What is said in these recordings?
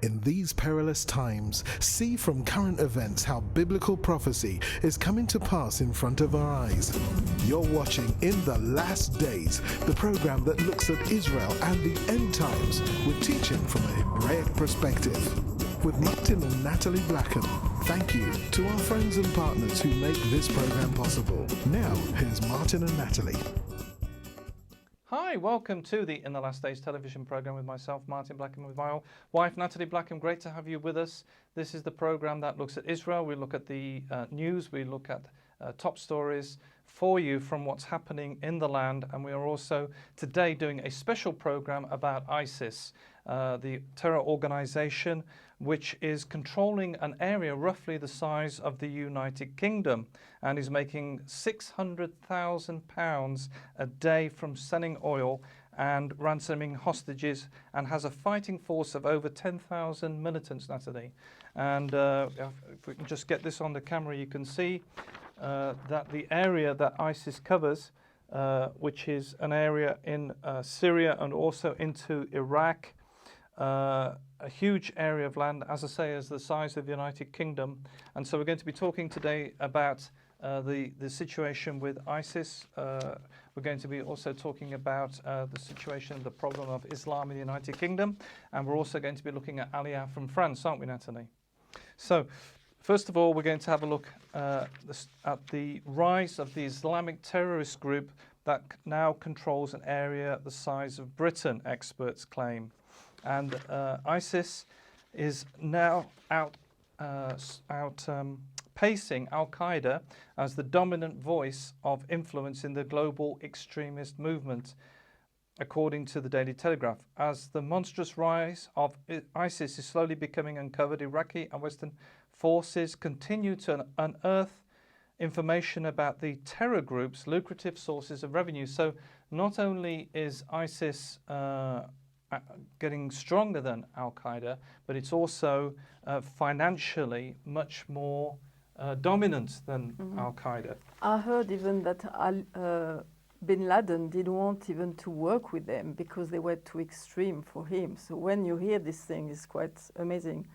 In these perilous times, see from current events how biblical prophecy is coming to pass in front of our eyes. You're watching In the Last Days, the program that looks at Israel and the end times with teaching from a Hebraic perspective. With Martin and Nathalie Blackham, thank you to our friends and partners who make this program possible. Now, here's Martin and Nathalie. Hi, welcome to the In the Last Days television program with myself, Martin Blackham, with my wife, Nathalie Blackham. Great to have you with us. This is the program that looks at Israel. We look at the news, we look at top stories for you from what's happening in the land. And we are also today doing a special program about ISIS, the terror organization which is controlling an area roughly the size of the United Kingdom and is making £600,000 a day from selling oil and ransoming hostages, and has a fighting force of over 10,000 militants, Nathalie. And if we can just get this on the camera, you can see that the area that ISIS covers, which is an area in Syria and also into Iraq, a huge area of land, as I say, as the size of the United Kingdom. And so we're going to be talking today about the situation with ISIS. We're going to be also talking about the situation, the problem of Islam in the United Kingdom. And we're also going to be looking at Aliyah from France, aren't we, Nathalie? So, first of all, we're going to have a look at the rise of the Islamic terrorist group that now controls an area the size of Britain, experts claim. And ISIS is now outpacing Al-Qaeda as the dominant voice of influence in the global extremist movement, according to the Daily Telegraph. As the monstrous rise of ISIS is slowly becoming uncovered, Iraqi and Western forces continue to unearth information about the terror group's lucrative sources of revenue. So not only is ISIS getting stronger than Al-Qaeda, but it's also financially much more dominant than Al-Qaeda. I heard even that Bin Laden didn't want even to work with them because they were too extreme for him. So when you hear this thing, it's quite amazing.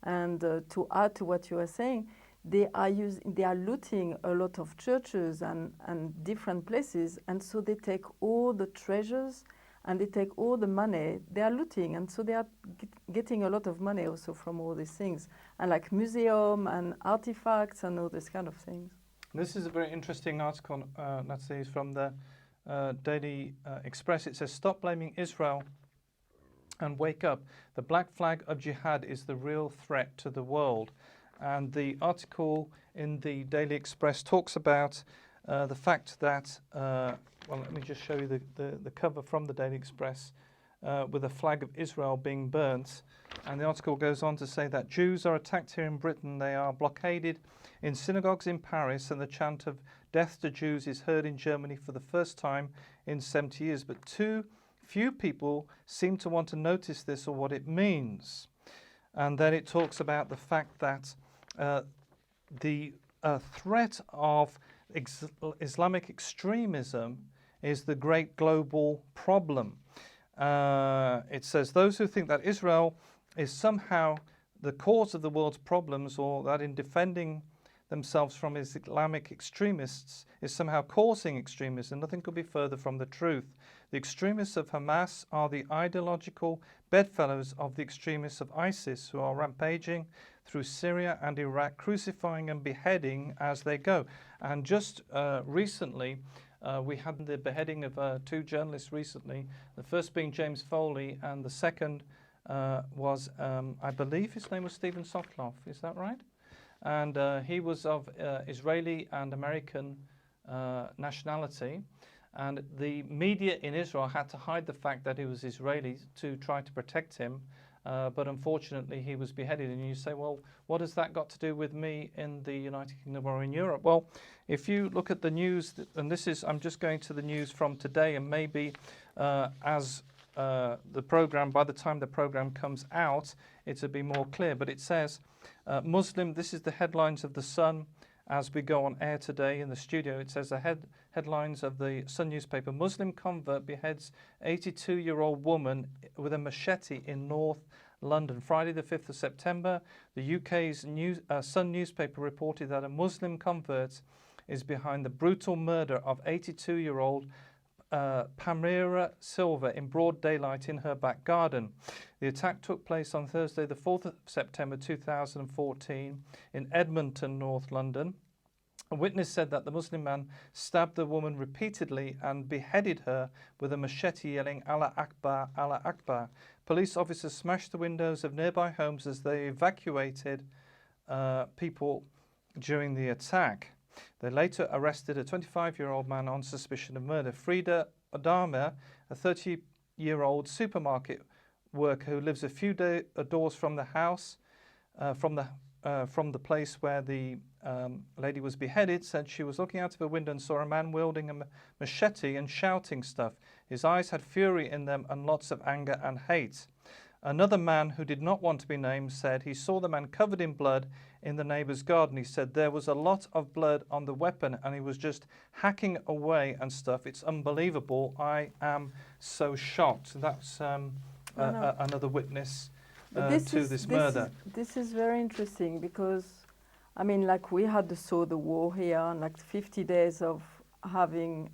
And to add to what you are saying, they are looting a lot of churches and different places, and so they take all the treasures and they take all the money. They are looting, and so they are getting a lot of money also from all these things, and like museum and artifacts and all this kind of things. This is a very interesting article, Nathalie, from the Daily Express. It says, "Stop blaming Israel and wake up. The black flag of jihad is the real threat to the world." And the article in the Daily Express talks about the fact that, well, let me just show you the cover from the Daily Express with a flag of Israel being burnt. And the article goes on to say that Jews are attacked here in Britain. They are blockaded in synagogues in Paris, and the chant of death to Jews is heard in Germany for the first time in 70 years. But too few people seem to want to notice this or what it means. And then it talks about the fact that the threat of Islamic extremism is the great global problem. It says, those who think that Israel is somehow the cause of the world's problems, or that in defending themselves from Islamic extremists is somehow causing extremism, nothing could be further from the truth. The extremists of Hamas are the ideological bedfellows of the extremists of ISIS, who are rampaging through Syria and Iraq, crucifying and beheading as they go. And just recently, we had the beheading of two journalists recently, the first being James Foley, and the second was, I believe his name was Stephen Sotloff, is that right? And he was of Israeli and American nationality. And the media in Israel had to hide the fact that he was Israeli to try to protect him. But unfortunately, he was beheaded. And you say, well, what has that got to do with me in the United Kingdom or in Europe? Well, if you look at the news, and this is, I'm just going to the news from today, and maybe as the program, by the time the program comes out, it'll be more clear. But it says, Muslim, this is the headlines of The Sun as we go on air today in the studio. It says the headlines of the Sun newspaper: Muslim convert beheads 82-year-old woman with a machete in North London. Friday the 5th of September, the UK's Sun newspaper reported that a Muslim convert is behind the brutal murder of 82-year-old Pamira Silva in broad daylight in her back garden. The attack took place on Thursday the 4th of September 2014 in Edmonton, North London. A witness said that the Muslim man stabbed the woman repeatedly and beheaded her with a machete, yelling, "Allah Akbar, Allah Akbar." Police officers smashed the windows of nearby homes as they evacuated people during the attack. They later arrested a 25-year-old man on suspicion of murder. Frida Adama, a 30-year-old supermarket worker who lives a few doors from the house, from the place where the lady was beheaded, said she was looking out of a window and saw a man wielding a machete and shouting stuff. His eyes had fury in them and lots of anger and hate. Another man who did not want to be named said he saw the man covered in blood in the neighbour's garden. He said there was a lot of blood on the weapon and he was just hacking away and stuff. It's unbelievable. I am so shocked. That's another witness to this murder. This is very interesting because, I mean, like we had the war here, and like 50 days of having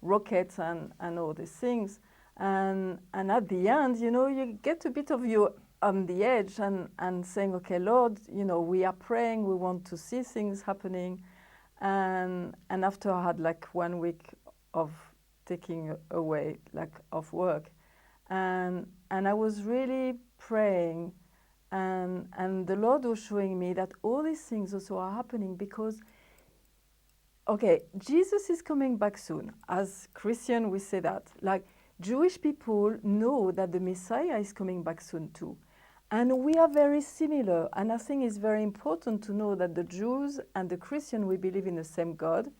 rockets and all these things. And at the end, you know, you get a bit of you on the edge and saying, okay, Lord, you know, we are praying, we want to see things happening. And after I had like 1 week of taking away, like, of work, and I was really praying, and the Lord was showing me that all these things also are happening because, okay, Jesus is coming back soon. As Christian, we say that. Like, Jewish people know that the Messiah is coming back soon too. And we are very similar. And I think it's very important to know that the Jews and the Christian, we believe in the same God.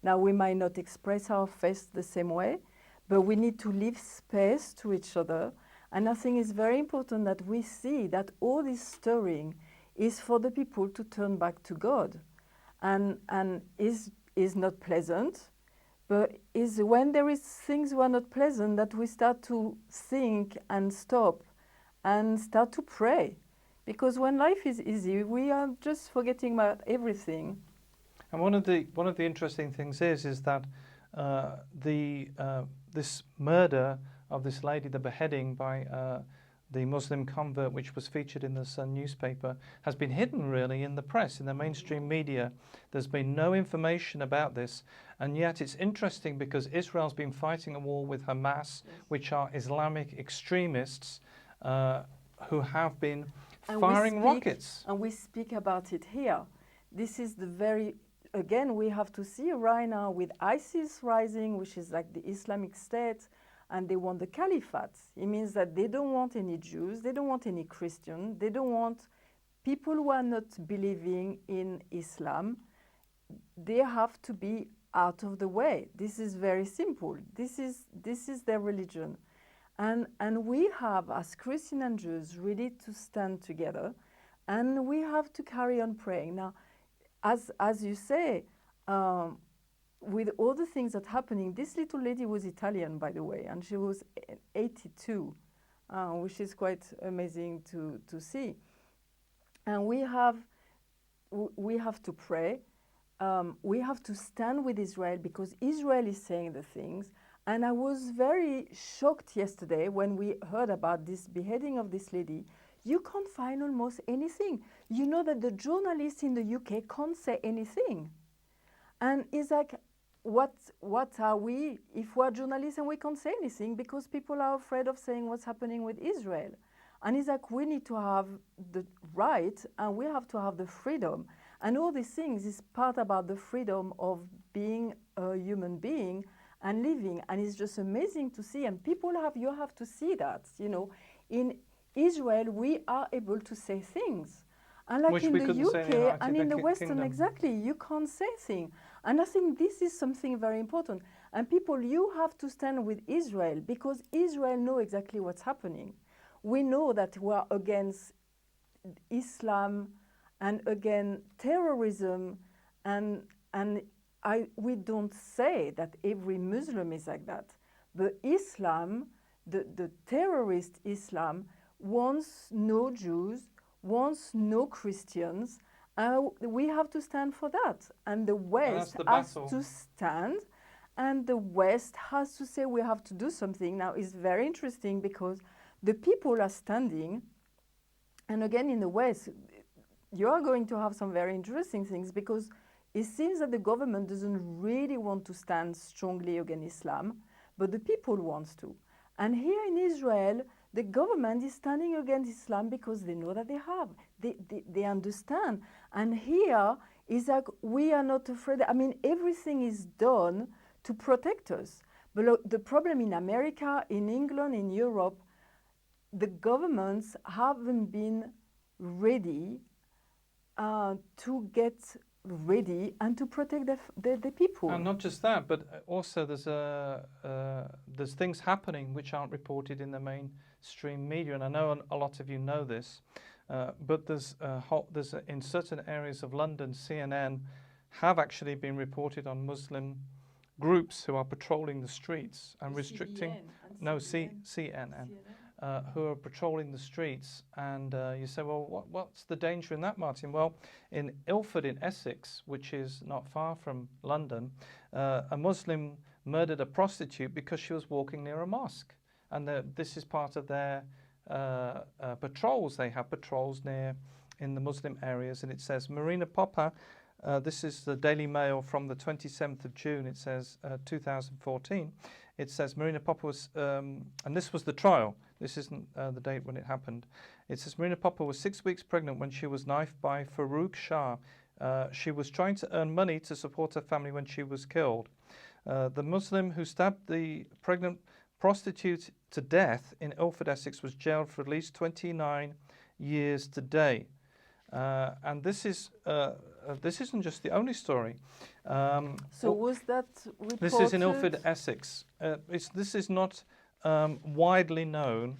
Now, we might not express our faith the same way, but we need to leave space to each other. And I think it's very important that we see that all this stirring is for the people to turn back to God. And is not pleasant, but is when there is things that are not pleasant that we start to think and stop and start to pray. Because when life is easy, we are just forgetting about everything. And one of the interesting things is that this murder of this lady, the beheading by the Muslim convert, which was featured in the Sun newspaper, has been hidden really in the press, in the mainstream media. There's been no information about this, and yet it's interesting because Israel's been fighting a war with Hamas, which are Islamic extremists who have been firing rockets. And we speak about it here. This is the very, again, we have to see right now with ISIS rising, which is like the Islamic State, and they want the caliphate. It means that they don't want any Jews, they don't want any Christian, they don't want people who are not believing in Islam. They have to be out of the way. This is very simple. This is their religion. And we have, as Christian and Jews, really to stand together, and we have to carry on praying. Now, as you say, with all the things that are happening, this little lady was Italian, by the way, and she was 82, which is quite amazing to see. And we have to pray. We have to stand with Israel because Israel is saying the things. And I was very shocked yesterday when we heard about this beheading of this lady. You can't find almost anything. You know that the journalists in the UK can't say anything. And it's like, what are we if we're journalists and we can't say anything because people are afraid of saying what's happening with Israel? And it's like we need to have the right and we have to have the freedom. And all these things is part about the freedom of being a human being and living. And it's just amazing to see. And you have to see that, you know. In Israel, we are able to say things. And like which in the UK and in the Western, Kingdom. exactly, you can't say things. And I think this is something very important. And people, you have to stand with Israel because Israel know exactly what's happening. We know that we're against Islam and against terrorism, and we don't say that every Muslim is like that. But Islam, the terrorist Islam, wants no Jews, wants no Christians. We have to stand for that. And the West the has battle. to stand, and the West has to say we have to do something. Now, it's very interesting because the people are standing, and again in the West, you are going to have some very interesting things because it seems that the government doesn't really want to stand strongly against Islam, but the people want to. And here in Israel, the government is standing against Islam because they know that they understand. And here is like, we are not afraid. I mean, everything is done to protect us. But look, the problem in America, in England, in Europe, the governments haven't been ready to get ready and to protect the people. And not just that, but also there's things happening which aren't reported in the mainstream media. And I know a lot of you know this, but there's in certain areas of London, CNN have actually been reported on Muslim groups who are patrolling the streets and restricting. CNN. Who are patrolling the streets, and you say, well, what's the danger in that, Martin? Well, in Ilford in Essex, which is not far from London, a Muslim murdered a prostitute because she was walking near a mosque, and this is part of their patrols. They have patrols in the Muslim areas, and it says Marina Popper. This is the Daily Mail from the 27th of June. It says 2014. It says Marina Popper was, and this was the trial. This isn't the date when it happened. It says Marina Popper was 6 weeks pregnant when she was knifed by Farouk Shah. She was trying to earn money to support her family when she was killed. The Muslim who stabbed the pregnant prostitute to death in Ilford, Essex, was jailed for at least 29 years today. And this isn't just the only story. Was that reported? This is in Ilford, Essex. This is not widely known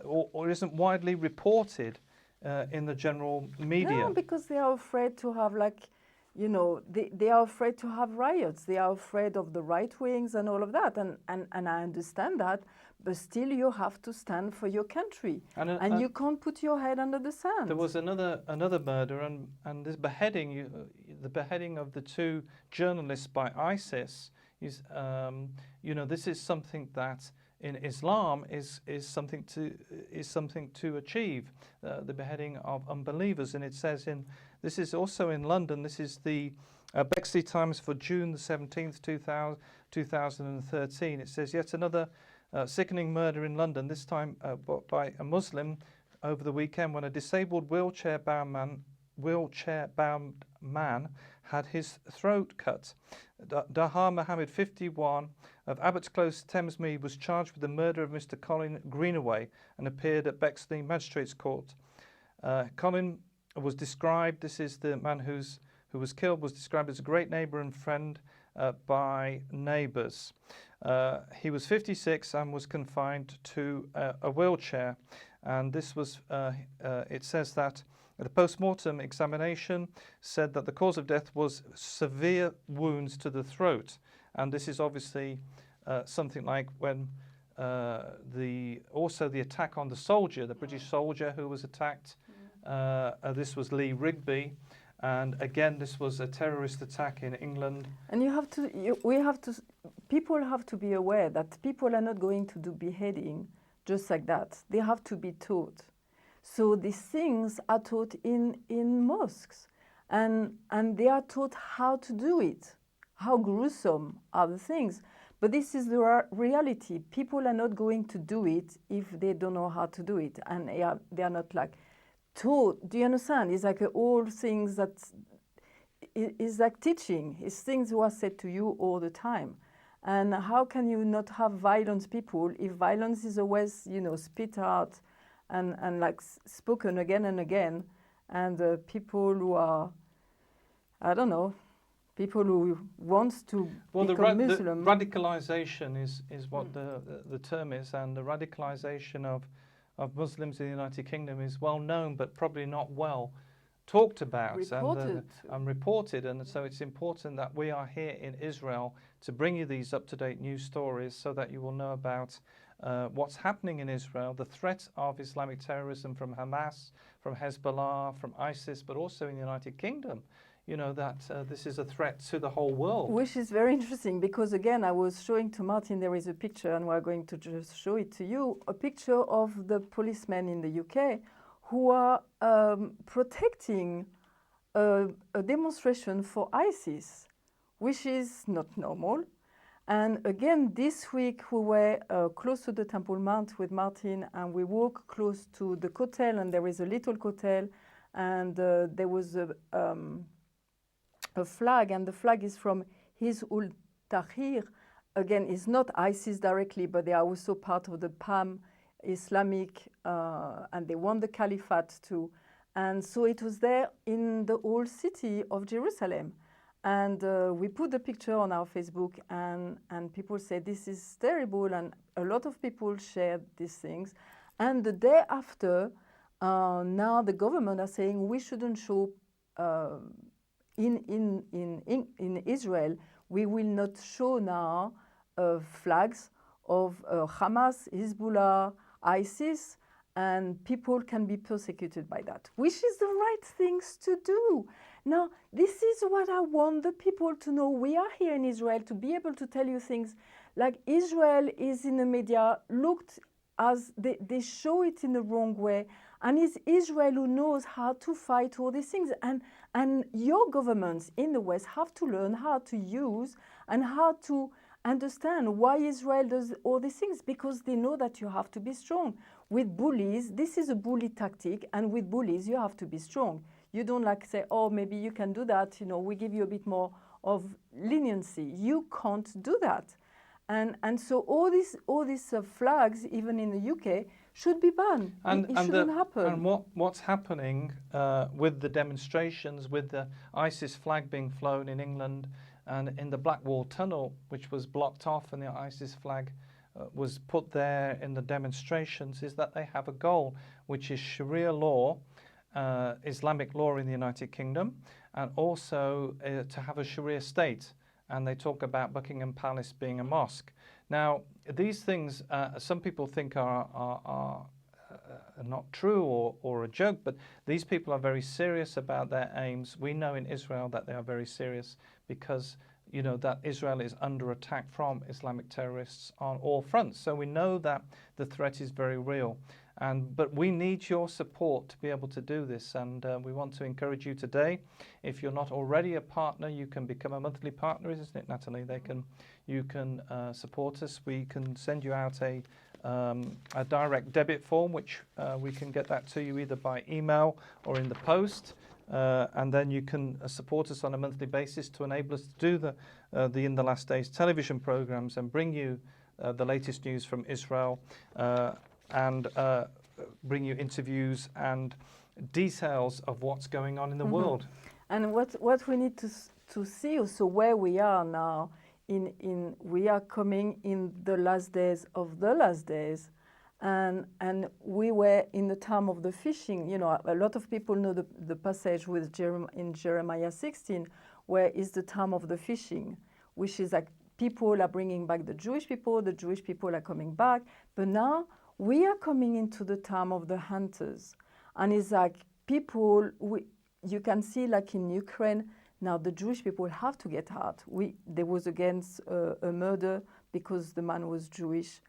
or isn't widely reported in the general media. No, because they are afraid to have they are afraid to have riots. They are afraid of the right wings and all of that. And I understand that, but still you have to stand for your country. And you can't put your head under the sand. There was another murder, and this beheading, the beheading of the two journalists by ISIS is, this is something that in Islam is something to achieve, the beheading of unbelievers. And it says this is also in London. This is the Bexley Times for June the 17th, 2013. It says yet another sickening murder in London, this time by a Muslim over the weekend when a disabled wheelchair-bound man had his throat cut. Dahar Mohammed, 51, of Abbots Close, Thamesmead, was charged with the murder of Mr. Colin Greenaway and appeared at Bexley Magistrates Court. Colin was described, this is the man who was killed, was described as a great neighbour and friend by neighbours. He was 56 and was confined to a wheelchair. And this was, it says that the post-mortem examination said that the cause of death was severe wounds to the throat. And this is obviously something like when also the attack on the soldier, the British soldier who was attacked. This was Lee Rigby. And again, this was a terrorist attack in England. And people have to be aware that people are not going to do beheading just like that. They have to be taught. So these things are taught in mosques, and they are taught how to do it, how gruesome are the things. But this is the reality. People are not going to do it if they don't know how to do it, and they are not like taught. Do you understand? It's like all things that is like teaching. It's things who are said to you all the time. And how can you not have violent people if violence is always, spit out and like spoken again and again, and people who are, I don't know, people who wants to become Muslim. The radicalization is what the term is, and the radicalization of Muslims in the United Kingdom is well known, but probably not well talked about and reported. And so it's important that we are here in Israel to bring you these up-to-date news stories so that you will know about what's happening in Israel, the threat of Islamic terrorism from Hamas, from Hezbollah, from ISIS, but also in the United Kingdom, you know, that this is a threat to the whole world. Which is very interesting because, again, I was showing to Martin, there is a picture, and we're going to just show it to you, a picture of the policemen in the UK who are protecting a demonstration for ISIS, which is not normal. And again, this week we were close to the Temple Mount with Martin, and we walked close to the hotel, and there is a little hotel, and there was a flag, and the flag is from Hizb ut-Tahrir. Again, it's not ISIS directly, but they are also part of the PAM Islamic, and they want the caliphate too. And so it was there in the old city of Jerusalem. And we put the picture on our Facebook, and people said, this is terrible, and a lot of people shared these things. And the day after, now the government are saying we shouldn't show in Israel, we will not show now flags of Hamas, Hezbollah, ISIS, and people can be persecuted by that, which is the right things to do. Now, this is what I want the people to know. We are here in Israel to be able to tell you things like Israel is in the media looked as they show it in the wrong way, and it's Israel who knows how to fight all these things. And your governments in the West have to learn how to use and how to understand why Israel does all these things, because they know that you have to be strong. With bullies, this is a bully tactic, and with bullies, you have to be strong. You don't like say, oh, maybe you can do that, you know, we give you a bit more of leniency. You can't do that. And so all these flags, even in the UK, should be banned. It shouldn't happen. And what's happening with the demonstrations, with the ISIS flag being flown in England and in the Blackwall Tunnel, which was blocked off and the ISIS flag was put there in the demonstrations, is that they have a goal, which is Sharia law, Islamic law in the United Kingdom, and also to have a Sharia state. And they talk about Buckingham Palace being a mosque. Now, these things, some people think are not true or a joke, but these people are very serious about their aims. We know in Israel that they are very serious because, you know, that Israel is under attack from Islamic terrorists on all fronts. So we know that the threat is very real. But we need your support to be able to do this, and we want to encourage you today. If you're not already a partner, you can become a monthly partner, isn't it, Nathalie? You can support us. We can send you out a direct debit form, which we can get that to you either by email or in the post, and then you can support us on a monthly basis to enable us to do the In the Last Days television programs and bring you the latest news from Israel. And bring you interviews and details of what's going on in the world. And what we need to see also where we are now, we are coming in the last days of the last days, and we were in the time of the fishing. You know, a lot of people know the passage with in Jeremiah 16, where is the time of the fishing, which is like people are bringing back the Jewish people are coming back, but now we are coming into the time of the hunters. And it's like people, you can see like in Ukraine, now the Jewish people have to get out. There was against a murder because the man was Jewish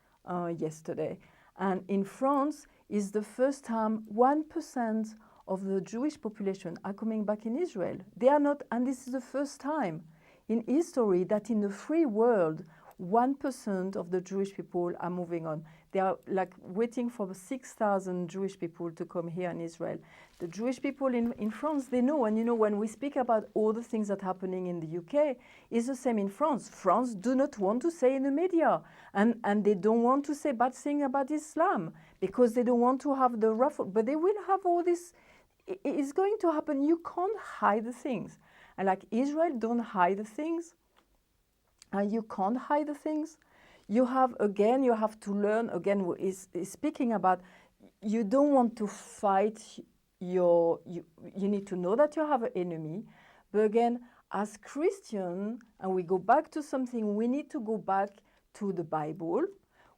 yesterday. And in France, is the first time 1% of the Jewish population are coming back in Israel. They are not, and this is the first time in history that in the free world, 1% of the Jewish people are moving on. They are like waiting for 6,000 Jewish people to come here in Israel. The Jewish people in France, they know, and you know, when we speak about all the things that are happening in the UK, it's the same in France. France do not want to say in the media, and they don't want to say bad thing about Islam because they don't want to have the ruffle, but they will have all this. It's going to happen. You can't hide the things. And like Israel don't hide the things, and you can't hide the things. You have to learn, again, is speaking about, you don't want to fight you need to know that you have an enemy. But again, as Christian, and we go back to something, we need to go back to the Bible.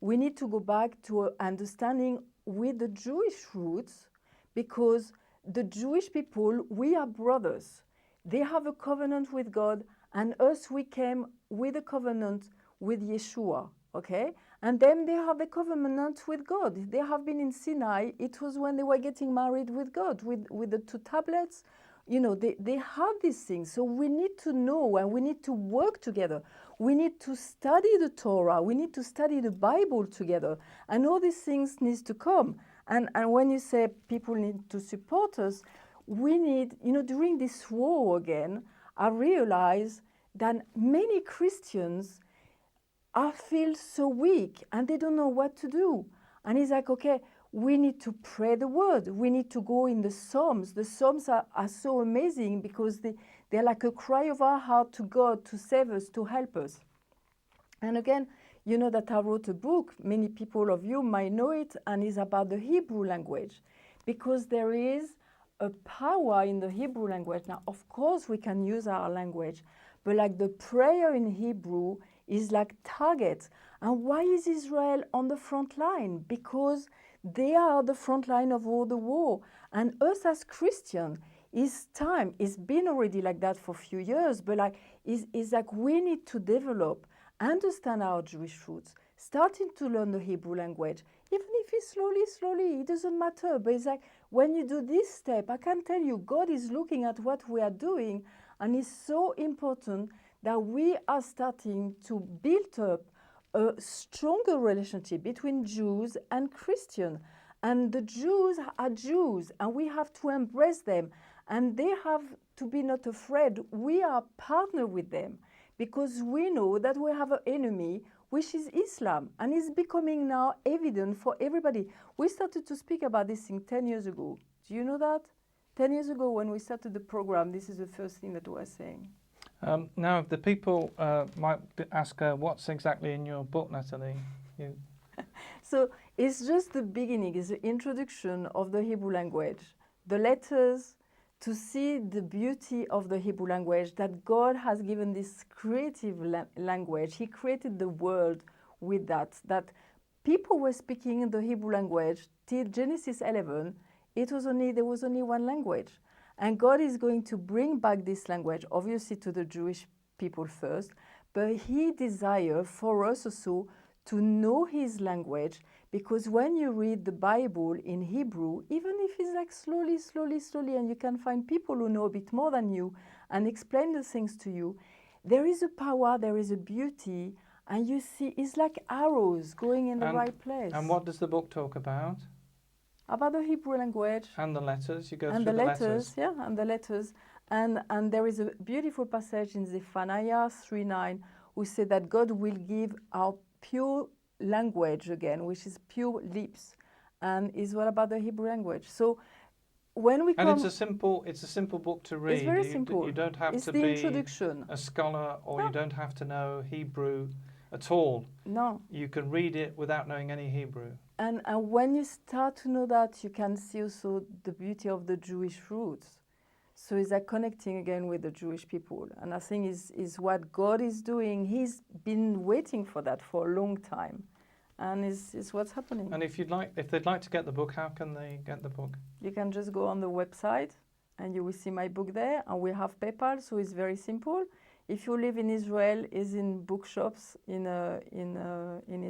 we need to go back to an understanding with the Jewish roots, because the Jewish people, we are brothers. They have a covenant with God, and us, we came with a covenant with Yeshua, okay? And then they have a covenant with God. They have been in Sinai. It was when they were getting married with God, with the two tablets. You know, they have these things. So we need to know, and we need to work together. We need to study the Torah. We need to study the Bible together. And all these things need to come. And when you say people need to support us, we need, you know, during this war again, I realize that many Christians feel so weak and they don't know what to do. And it's like, okay, we need to pray the word. We need to go in the Psalms. The Psalms are so amazing because they're like a cry of our heart to God to save us, to help us. And again, you know that I wrote a book, many people of you might know it, and it's about the Hebrew language, because there is a power in the Hebrew language. Now, of course, we can use our language, but like the prayer in Hebrew is like target. And why is Israel on the front line? Because they are the front line of all the war. And us as Christians, it's time. It's been already like that for a few years, but like it's like we need to develop, understand our Jewish roots, starting to learn the Hebrew language, even if it's slowly, it doesn't matter. But it's like when you do this step, I can tell you, God is looking at what we are doing, and it's so important that we are starting to build up a stronger relationship between Jews and Christians. And the Jews are Jews, and we have to embrace them. And they have to be not afraid. We are partner with them, because we know that we have an enemy, which is Islam, and it's becoming now evident for everybody. We started to speak about this thing 10 years ago. Do you know that? 10 years ago, when we started the program, this is the first thing that we were saying. Now, the people might ask, what's exactly in your book, Nathalie? So it's just the beginning, it's the introduction of the Hebrew language, the letters, to see the beauty of the Hebrew language, that God has given this creative language. He created the world with that people were speaking in the Hebrew language till Genesis 11. There was only one language. And God is going to bring back this language, obviously to the Jewish people first, but He desires for us also to know His language, because when you read the Bible in Hebrew, even if it's like slowly, and you can find people who know a bit more than you and explain the things to you, there is a power, there is a beauty, and you see it's like arrows going in the right place. And what does the book talk about? About the Hebrew language. And the letters, you go and through the the letters. Yeah, and the letters. And there is a beautiful passage in Zephaniah 3:9 who said that God will give our pure language again, which is pure lips, and is what about the Hebrew language. So when we come, and it's a simple book to read. It's very simple. You don't have it's to the be introduction. a scholar, or No. you don't have to know Hebrew at all. No. You can read it without knowing any Hebrew. And when you start to know that, you can see also the beauty of the Jewish roots. So it's like connecting again with the Jewish people. And I think is what God is doing. He's been waiting for that for a long time. And it's what's happening. And if they'd like to get the book, how can they get the book? You can just go on the website and you will see my book there. And we have PayPal, so it's very simple. If you live in Israel, it's in bookshops in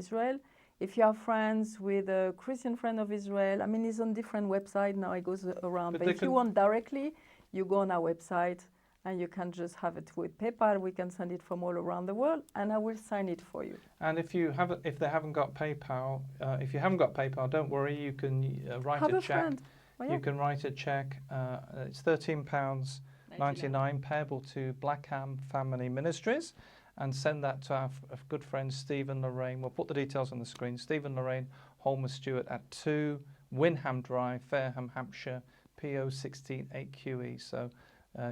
Israel. If you have friends with a Christian friend of Israel, I mean, it's on different websites now. It goes around. But if you want directly, you go on our website and you can just have it with PayPal. We can send it from all around the world, and I will sign it for you. And if they haven't got PayPal, don't worry. You can write have a a check. Friend. Oh, yeah. You can write a check. It's £13.99 payable to Blackham Family Ministries, and send that to our good friend Stephen Lorraine. We'll put the details on the screen. Stephen Lorraine, Holmer Stewart at 2 Windham Drive, Fareham, Hampshire, PO 168QE. So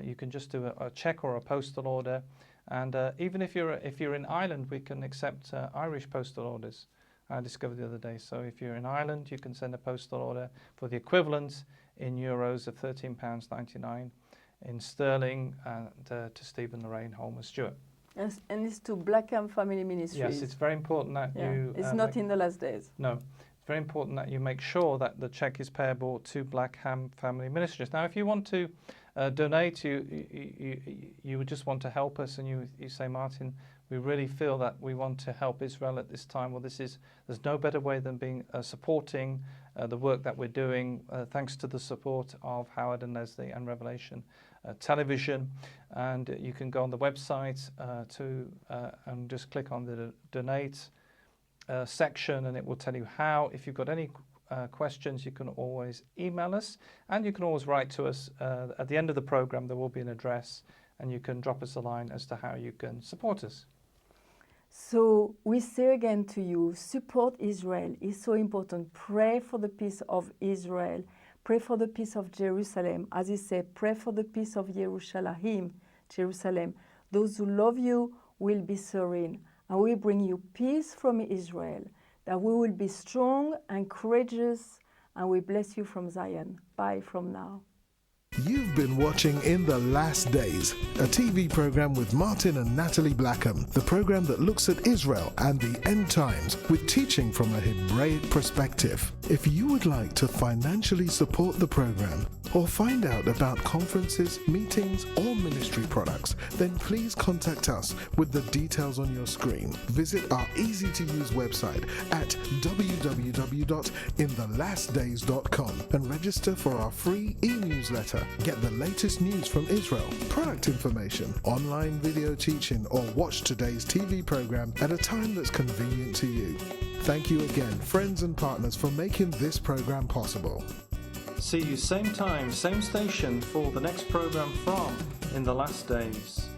you can just do a check or a postal order. And even if you're in Ireland, we can accept Irish postal orders. I discovered the other day. So if you're in Ireland, you can send a postal order for the equivalent in euros of £13.99 in sterling to Stephen Lorraine, Holmer Stewart. Yes, and it's to Blackham Family Ministries. Yes, it's very important that you... It's not in the last days. No, it's very important that you make sure that the cheque is payable to Blackham Family Ministries. Now, if you want to donate, you would just want to help us, and you say, Martin, we really feel that we want to help Israel at this time. Well, there's no better way than supporting the work that we're doing, thanks to the support of Howard and Leslie and Revelation Television. And you can go on the website and just click on the donate section, and it will tell you how. If you've got any questions, you can always email us, and you can always write to us. At the end of the program, there will be an address, and you can drop us a line as to how you can support us. So we say again to you, support Israel is so important. Pray for the peace of Israel. Pray for the peace of Jerusalem. As he said, pray for the peace of Jerusalem. Those who love you will be serene. And we bring you peace from Israel, that we will be strong and courageous, and we bless you from Zion. Bye from now. You've been watching In the Last Days, a TV program with Martin and Nathalie Blackham, the program that looks at Israel and the end times with teaching from a Hebraic perspective. If you would like to financially support the program or find out about conferences, meetings, or ministry products, then please contact us with the details on your screen. Visit our easy-to-use website at www.inthelastdays.com and register for our free e-newsletter. Get the latest news from Israel, product information, online video teaching, or watch today's TV program at a time that's convenient to you. Thank you again, friends and partners, for making this program possible. See you same time, same station for the next program from In the Last Days.